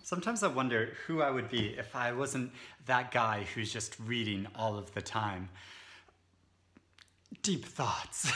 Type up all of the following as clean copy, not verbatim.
Sometimes I wonder who I would be if I wasn't that guy who's just reading all of the time. Deep thoughts.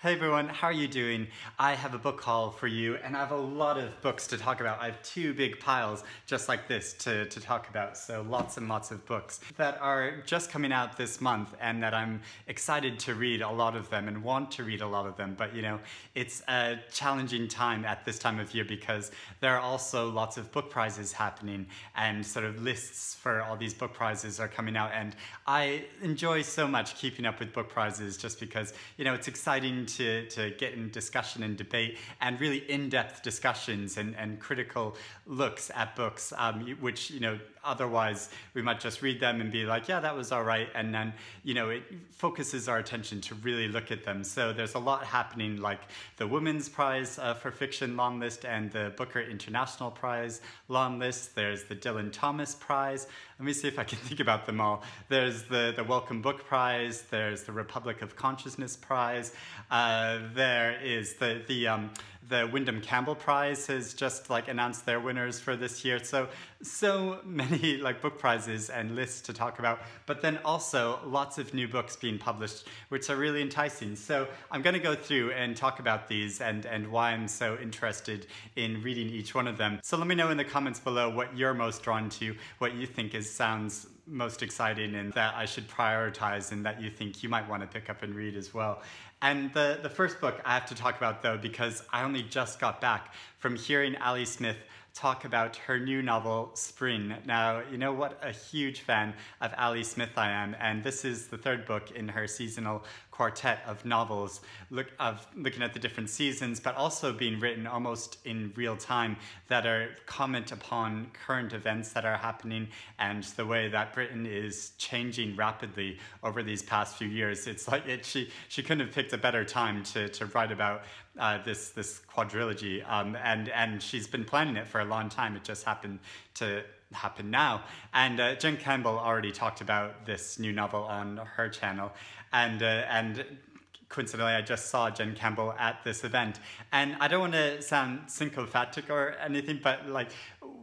Hey everyone, how are you doing? I have a book haul for you and I have a lot of books to talk about. I have two big piles just like this to talk about, so lots and lots of books that are just coming out this month and that I'm excited to read a lot of them and want to read a lot of them, but you know, it's a challenging time at this time of year because there are also lots of book prizes happening and sort of lists for all these book prizes are coming out, and I enjoy so much keeping up with book prizes just because, you know, it's exciting to get in discussion and debate and really in-depth discussions and critical looks at books, which, you know, otherwise we might just read them and be like, yeah, that was all right, and then, you know, it focuses our attention to really look at them. So there's a lot happening, like the Women's Prize for Fiction long list and the Booker International Prize long list. There's the Dylan Thomas Prize. Let me see if I can think about them all. There's the Welcome Book Prize. There's the Republic of Consciousness Prize. There is the Wyndham Campbell Prize has just like announced their winners for this year. So many like book prizes and lists to talk about, but then also lots of new books being published, which are really enticing. So I'm going to go through and talk about these and why I'm so interested in reading each one of them. So let me know in the comments below what you're most drawn to, what you think sounds most exciting and that I should prioritize and that you think you might want to pick up and read as well. And the first book I have to talk about though, because I only just got back from hearing Ali Smith talk about her new novel, Spring. Now, you know what a huge fan of Ali Smith I am, and this is the third book in her seasonal quartet of novels, looking at the different seasons, but also being written almost in real time that are comment upon current events that are happening and the way that Britain is changing rapidly over these past few years. It's like she couldn't have picked a better time to write about this quadrilogy, and she's been planning it for a long time. It just happened to happen now. And Jen Campbell already talked about this new novel on her channel, and coincidentally I just saw Jen Campbell at this event. And I don't want to sound sycophantic or anything, but like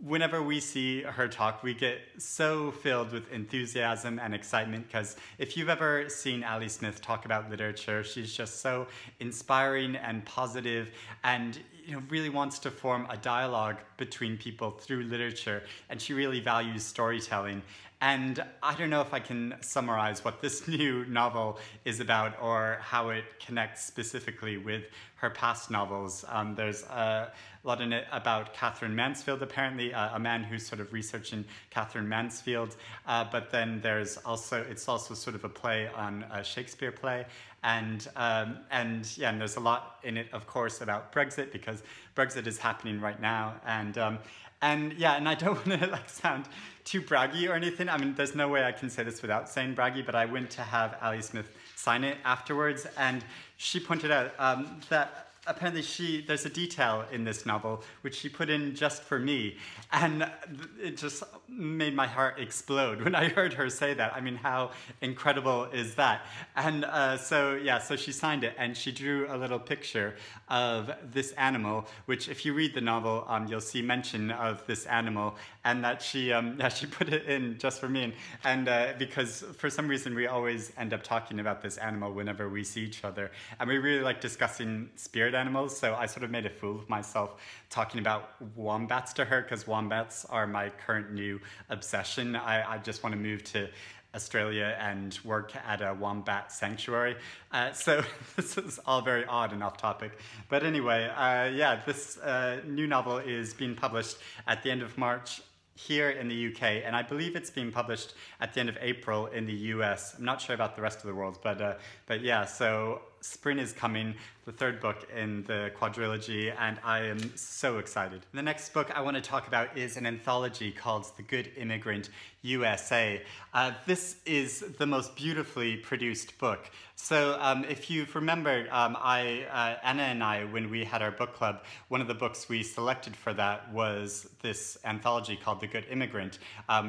whenever we see her talk, we get so filled with enthusiasm and excitement, because if you've ever seen Ali Smith talk about literature, she's just so inspiring and positive, and you know, really wants to form a dialogue between people through literature, and she really values storytelling. And I don't know if I can summarize what this new novel is about or how it connects specifically with her past novels. There's a lot in it about Catherine Mansfield, apparently, a man who's sort of researching Catherine Mansfield. But then it's also sort of a play on a Shakespeare play. And there's a lot in it, of course, about Brexit, because Brexit is happening right now. And I don't want to like sound too braggy or anything. I mean, there's no way I can say this without saying braggy, but I went to have Ali Smith sign it afterwards, and she pointed out that apparently there's a detail in this novel which she put in just for me, and it just made my heart explode when I heard her say that. I mean, how incredible is that? And so she signed it, and she drew a little picture of this animal, which if you read the novel, you'll see mention of this animal, and that she put it in just for me, and because for some reason we always end up talking about this animal whenever we see each other, and we really like discussing spirit animals, so I sort of made a fool of myself talking about wombats to her, because wombats are my current new obsession. I just want to move to Australia and work at a wombat sanctuary. So this is all very odd and off topic. But anyway, this new novel is being published at the end of March here in the UK, and I believe it's being published at the end of April in the US. I'm not sure about the rest of the world, but yeah, so Spring is coming, the third book in the quadrilogy, and I am so excited. The next book I want to talk about is an anthology called The Good Immigrant USA. This is the most beautifully produced book. So if you've remembered, Anna and I, when we had our book club, one of the books we selected for that was this anthology called The Good Immigrant,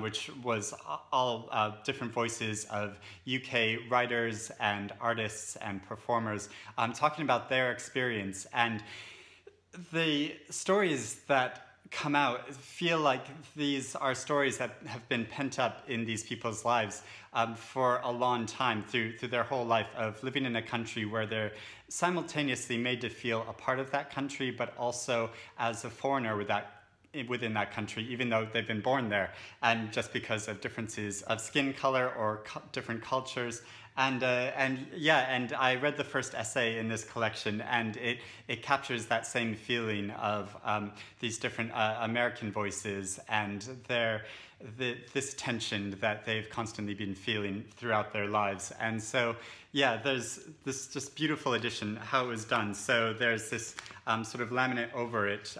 which was all different voices of UK writers and artists and performers talking about their experience. And the stories that come out feel like these are stories that have been pent up in these people's lives for a long time through their whole life of living in a country where they're simultaneously made to feel a part of that country, but also as a foreigner within that country, even though they've been born there, and just because of differences of skin color or different cultures. And I read the first essay in this collection, and it captures that same feeling of these different American voices and this tension that they've constantly been feeling throughout their lives. And so, yeah, there's this just beautiful edition, how it was done. So there's this sort of laminate over it,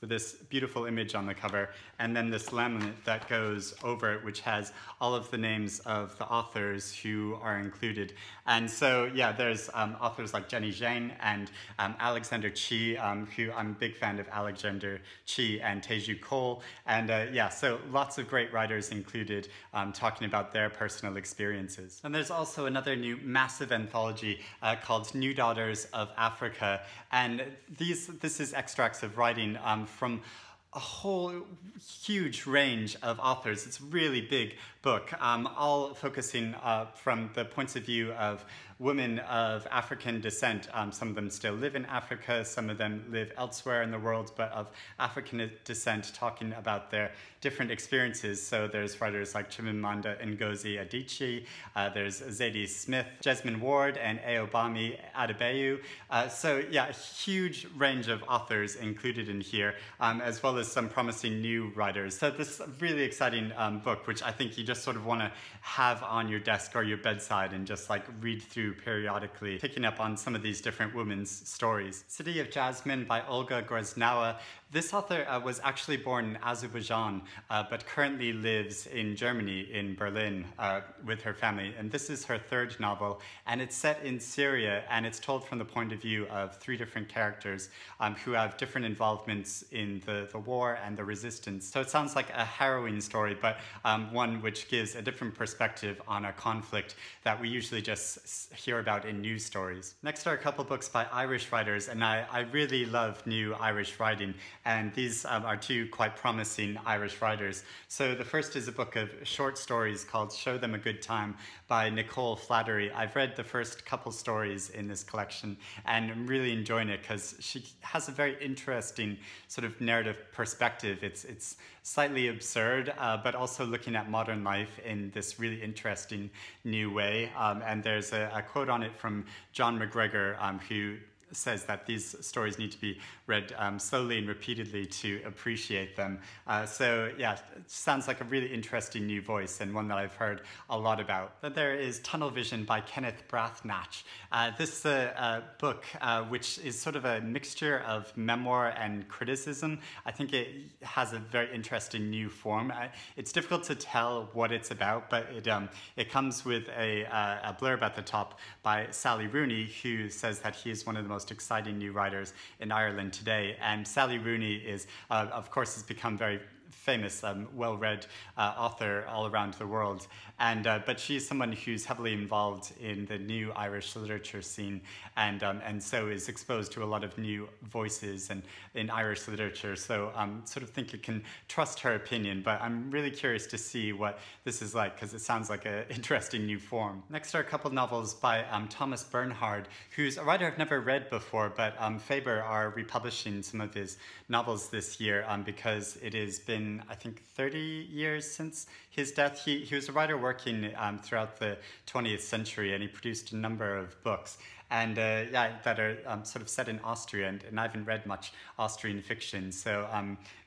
with this beautiful image on the cover, and then this laminate that goes over it, which has all of the names of the authors who are included. And so, yeah, there's authors like Jenny Zhang and Alexander Chi, who I'm a big fan of Alexander Chi, and Teju Cole. And yeah, so lots of great writers included talking about their personal experiences. And there's also another new massive anthology called New Daughters of Africa. And this is extracts of writing from a whole huge range of authors. It's a really big book, all focusing from the points of view of women of African descent. Some of them still live in Africa, some of them live elsewhere in the world, but of African descent, talking about their different experiences. So there's writers like Chimamanda Ngozi Adichie, there's Zadie Smith, Jasmine Ward, and Ayobami Adebayo. So yeah, a huge range of authors included in here, as well as some promising new writers. So this is a really exciting book, which I think you just sort of want to have on your desk or your bedside and just like read through periodically, picking up on some of these different women's stories. City of Jasmine by Olga Grjasnowa. This author was actually born in Azerbaijan, but currently lives in Germany, in Berlin, with her family. And this is her third novel, and it's set in Syria, and it's told from the point of view of three different characters who have different involvements in the war and the resistance. So it sounds like a harrowing story, but one which gives a different perspective on a conflict that we usually just hear about in news stories. Next are a couple books by Irish writers, and I really love new Irish writing. And these are two quite promising Irish writers. So the first is a book of short stories called Show Them a Good Time by Nicole Flattery. I've read the first couple stories in this collection, and I'm really enjoying it because she has a very interesting sort of narrative perspective. It's slightly absurd, but also looking at modern life in this really interesting new way. And there's a quote on it from John McGregor, who says that these stories need to be read slowly and repeatedly to appreciate them. So yeah, it sounds like a really interesting new voice and one that I've heard a lot about. Then there is Tunnel Vision by Kenneth Breathnach. This is a book which is sort of a mixture of memoir and criticism. I think it has a very interesting new form. It's difficult to tell what it's about, but it comes with a blurb at the top by Sally Rooney, who says that he is one of the most exciting new writers in Ireland today. And Sally Rooney is, of course, has become very famous, well-read author all around the world. And but she's someone who's heavily involved in the new Irish literature scene, and so is exposed to a lot of new voices and in Irish literature. So sort of think you can trust her opinion, but I'm really curious to see what this is like because it sounds like an interesting new form. Next are a couple novels by Thomas Bernhard, who's a writer I've never read before, but Faber are republishing some of his novels this year because it has been, I think, 30 years since his death. He was a writer working throughout the 20th century, and he produced a number of books. And yeah, that are sort of set in Austria, and I haven't read much Austrian fiction, so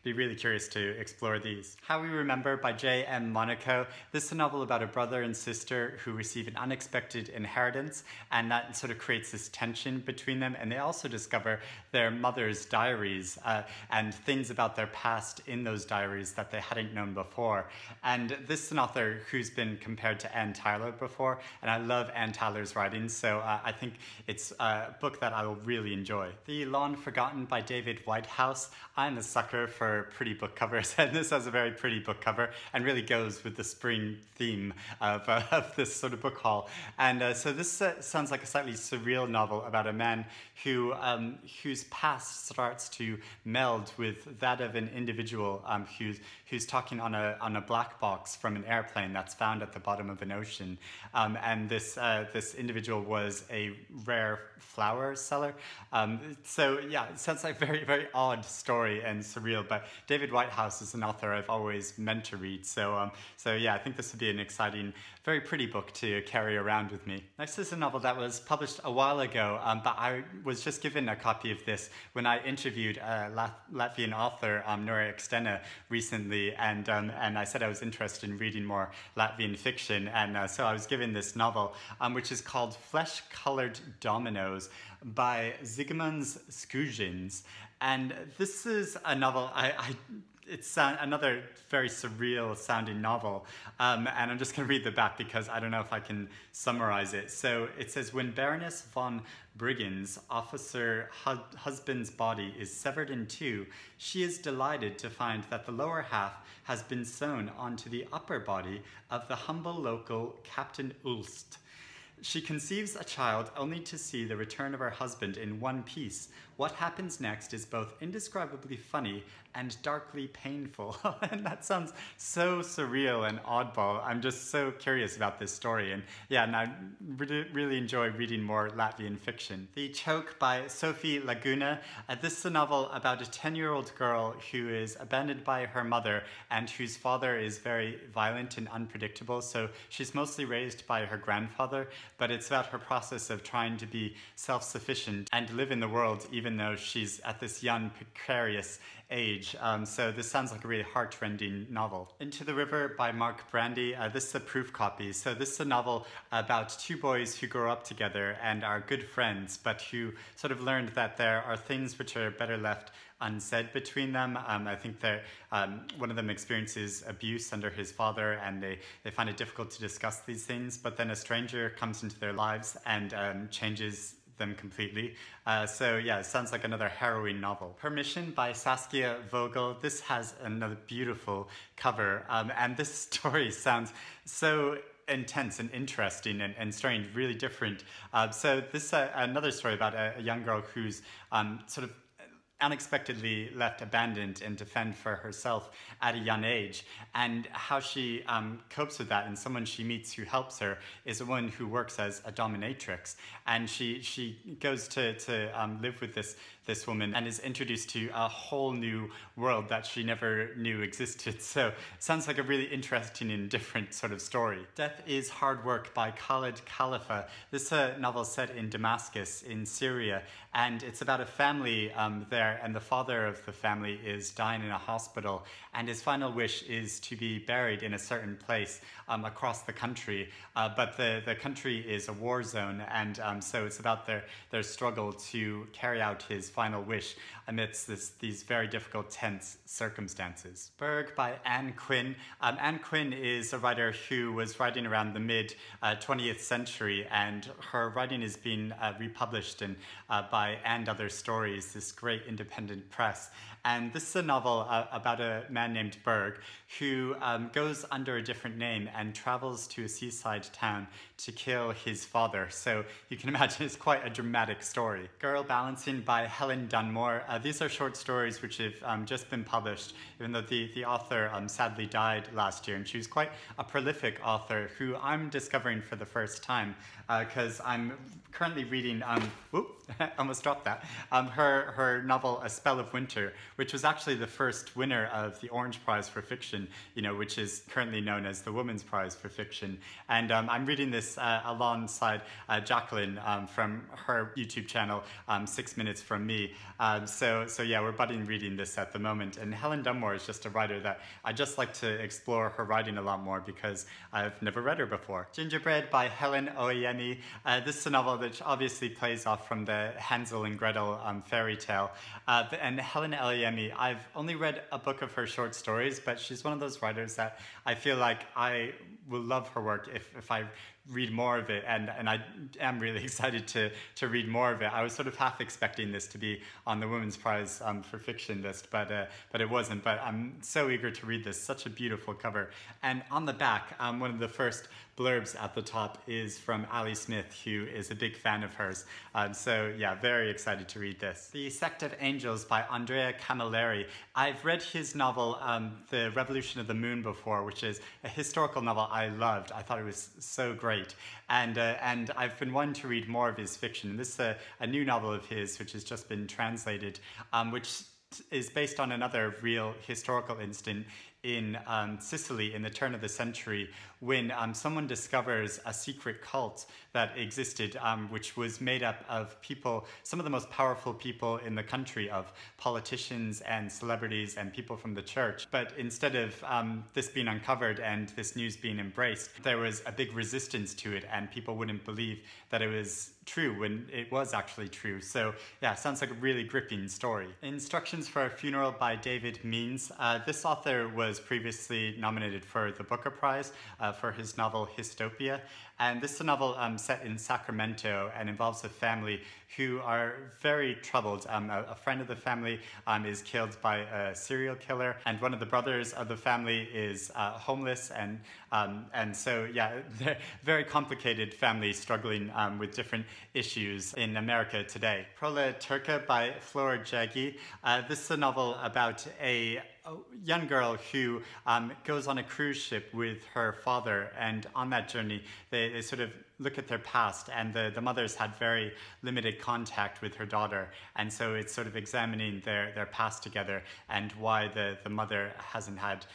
be really curious to explore these. How We Remember by J.M. Monaco. This is a novel about a brother and sister who receive an unexpected inheritance, and that sort of creates this tension between them, and they also discover their mother's diaries and things about their past in those diaries that they hadn't known before. And this is an author who's been compared to Anne Tyler before, and I love Anne Tyler's writing, so I think it's a book that I will really enjoy. Thelon Forgotten by David Whitehouse. I'm a sucker for pretty book covers, and this has a very pretty book cover and really goes with the spring theme of this sort of book haul. And so this sounds like a slightly surreal novel about a man whose past starts to meld with that of an individual who's talking on a black box from an airplane that's found at the bottom of an ocean. And this individual was a rare flower seller. So yeah, it sounds like a very, very odd story and surreal, but David Whitehouse is an author I've always meant to read. So yeah, I think this would be an exciting, very pretty book to carry around with me. Next is a novel that was published a while ago, but I was just given a copy of this when I interviewed Latvian author Nora Extena recently, and I said I was interested in reading more Latvian fiction, and so I was given this novel, which is called Fleshcolored Dominos by Zigmunds Skujins. And this is a novel, it's another very surreal sounding novel, and I'm just going to read the back because I don't know if I can summarize it. So it says, when Baroness von Briggen's officer husband's body is severed in two, she is delighted to find that the lower half has been sewn onto the upper body of the humble local Captain Ulst. She conceives a child only to see the return of her husband in one piece. What happens next is both indescribably funny and darkly painful. And that sounds so surreal and oddball. I'm just so curious about this story. And yeah, and I really enjoy reading more Latvian fiction. The Choke by Sofie Laguna. This is a novel about a 10-year-old girl who is abandoned by her mother and whose father is very violent and unpredictable. So she's mostly raised by her grandfather, but it's about her process of trying to be self-sufficient and live in the world even though she's at this young, precarious age. So this sounds like a really heart-rending novel. Into the River by Brandi. This is a proof copy. So this is a novel about two boys who grow up together and are good friends, but who sort of learned that there are things which are better left unsaid between them. I think that one of them experiences abuse under his father, and they find it difficult to discuss these things, but then a stranger comes into their lives and changes them completely. So yeah, it sounds like another harrowing novel. Permission by Saskia Vogel. This has another beautiful cover, and this story sounds so intense and interesting and strange, really different. So this is another story about a young girl who's sort of unexpectedly left abandoned and to fend for herself at a young age, and how she copes with that. And someone she meets who helps her is a woman who works as a dominatrix, and she goes to live with this woman and is introduced to a whole new world that she never knew existed. So it sounds like a really interesting and different sort of story. Death is Hard Work by Khaled Khalifa. This is a novel set in Damascus in Syria, and it's about a family there, and the father of the family is dying in a hospital, and his final wish is to be buried in a certain place across the country, but the country is a war zone, and so it's about their struggle to carry out his final wish amidst these very difficult, tense circumstances. Berg by Anne Quinn. Anne Quinn is a writer who was writing around the mid-20th century, and her writing is being republished by And Other Stories, this great independent press. And this is a novel about a man named Berg who goes under a different name and travels to a seaside town to kill his father. So you can imagine it's quite a dramatic story. Girl Balancing by Helen Dunmore. These are short stories which have just been published, even though the author sadly died last year. And she was quite a prolific author who I'm discovering for the first time, because I'm currently reading, almost dropped that, her novel A Spell of Winter, which was actually the first winner of the Orange Prize for Fiction, which is currently known as the Women's Prize for Fiction. And I'm reading this alongside Jacqueline from her YouTube channel, 6 Minutes From Me. So yeah, we're budding reading this at the moment. And Helen Dunmore is just a writer that I just like to explore her writing a lot more because I've never read her before. Gingerbread by Helen Oyeyemi. This is a novel that obviously plays off from the Hansel and Gretel fairy tale. And Helen Oyeyemi, I've only read a book of her short stories, but she's one of those writers that I feel like I will love her work if I read more of it, and I am really excited to read more of it. I was sort of half expecting this to be on the Women's Prize for Fiction list, but it wasn't. But I'm so eager to read this. Such a beautiful cover. And on the back, one of the first blurbs at the top is from Ali Smith, who is a big fan of hers. So yeah, very excited to read this. The Sect of Angels by Andrea Camilleri. I've read his novel, The Revolution of the Moon, before, which is a historical novel I loved. I thought it was so great. And I've been wanting to read more of his fiction. This is a new novel of his, which has just been translated, which is based on another real historical incident in Sicily in the turn of the century, when someone discovers a secret cult that existed, which was made up of people, some of the most powerful people in the country, of politicians and celebrities and people from the church. But instead of this being uncovered and this news being embraced, there was a big resistance to it, and people wouldn't believe that it was true when it was actually true. So yeah, sounds like a really gripping story. Instructions for a Funeral by David Means. This author was previously nominated for the Booker Prize for his novel Histopia. And this is a novel set in Sacramento and involves a family who are very troubled. A friend of the family is killed by a serial killer, and one of the brothers of the family is homeless, and so yeah, they're very complicated family struggling with different issues in America today. Prolly Turkey by Flora Jaggi. This is a novel about a young girl who goes on a cruise ship with her father, and on that journey they sort of look at their past, and the mothers had very limited contact with her daughter, and so it's sort of examining their past together and why the mother hasn't had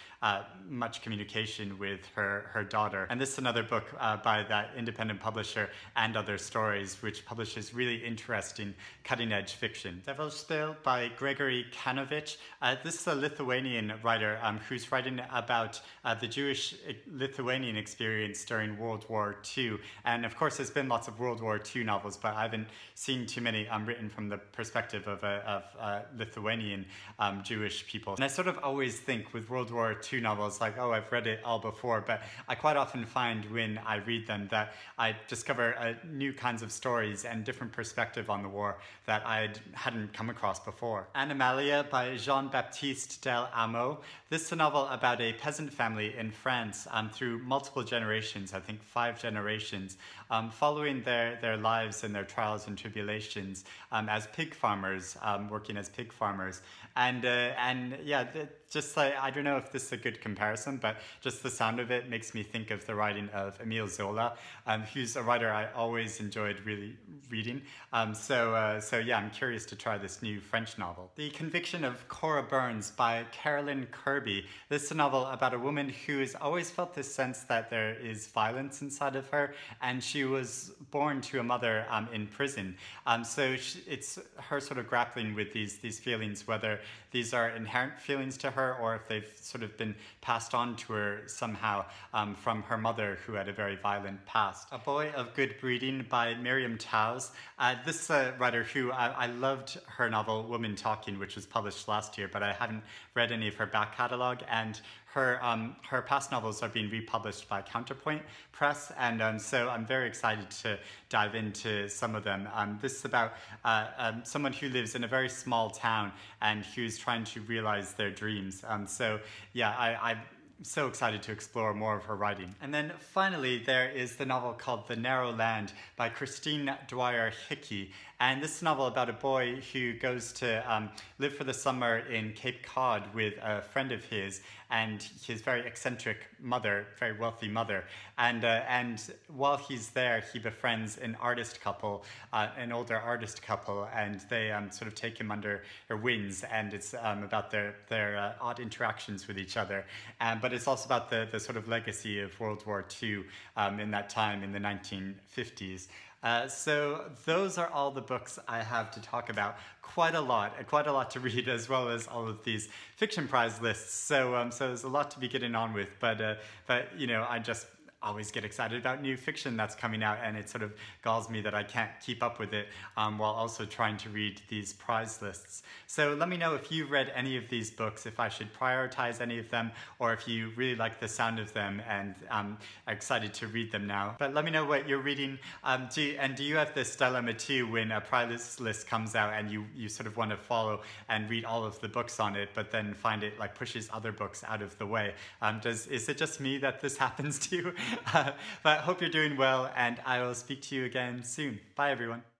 much communication with her daughter. And this is another book by that independent publisher And Other Stories, which publishes really interesting cutting-edge fiction. Devilspiel by Gregory Kanovich. This is a Lithuanian writer who's writing about the Jewish-Lithuanian experience during World War II. And of course, there's been lots of World War II novels, but I haven't seen too many written from the perspective of Lithuanian Jewish people. And I sort of always think with World War II novels, like, oh, I've read it all before, but I quite often find when I read them that I discover new kinds of stories and different perspective on the war that I hadn't come across before. Animalia by Jean-Baptiste Del Amo. This is a novel about a peasant family in France through multiple generations, I think 5 generations, following their lives and their trials and tribulations as pig farmers, working as pig farmers. And yeah, just like, I don't know if this is a good comparison, but just the sound of it makes me think of the writing of Émile Zola, who's a writer I always enjoyed really reading. So yeah, I'm curious to try this new French novel. The Conviction of Cora Burns by Carolyn Kirby. This is a novel about a woman who has always felt this sense that there is violence inside of her, and she was born to a mother in prison. So it's her sort of grappling with these feelings, whether these are inherent feelings to her or if they've sort of been passed on to her somehow from her mother, who had a very violent past. A Boy of Good Breeding by Miriam Towes. This is a writer who I loved her novel Woman Talking, which was published last year, but I haven't read any of her back catalogue, and her past novels are being republished by Counterpoint Press, and so I'm very excited to dive into some of them. This is about someone who lives in a very small town and who's trying to realize their dreams. So yeah, I'm so excited to explore more of her writing. And then finally, there is the novel called The Narrow Land by Christine Dwyer Hickey. And this is a novel about a boy who goes to live for the summer in Cape Cod with a friend of his and his very eccentric mother, very wealthy mother. And while he's there, he befriends an artist couple, an older artist couple, and they sort of take him under their wings, and it's about their odd interactions with each other. But it's also about the sort of legacy of World War II in that time in the 1950s. So those are all the books I have to talk about. Quite a lot to read, as well as all of these fiction prize lists. So there's a lot to be getting on with. But you know, always get excited about new fiction that's coming out, and it sort of galls me that I can't keep up with it while also trying to read these prize lists. So let me know if you've read any of these books, if I should prioritize any of them, or if you really like the sound of them and are excited to read them now. But let me know what you're reading. Do you have this dilemma too, when a prize list comes out and you sort of want to follow and read all of the books on it, but then find it like pushes other books out of the way? Is it just me that this happens to? But I hope you're doing well, and I will speak to you again soon. Bye, everyone.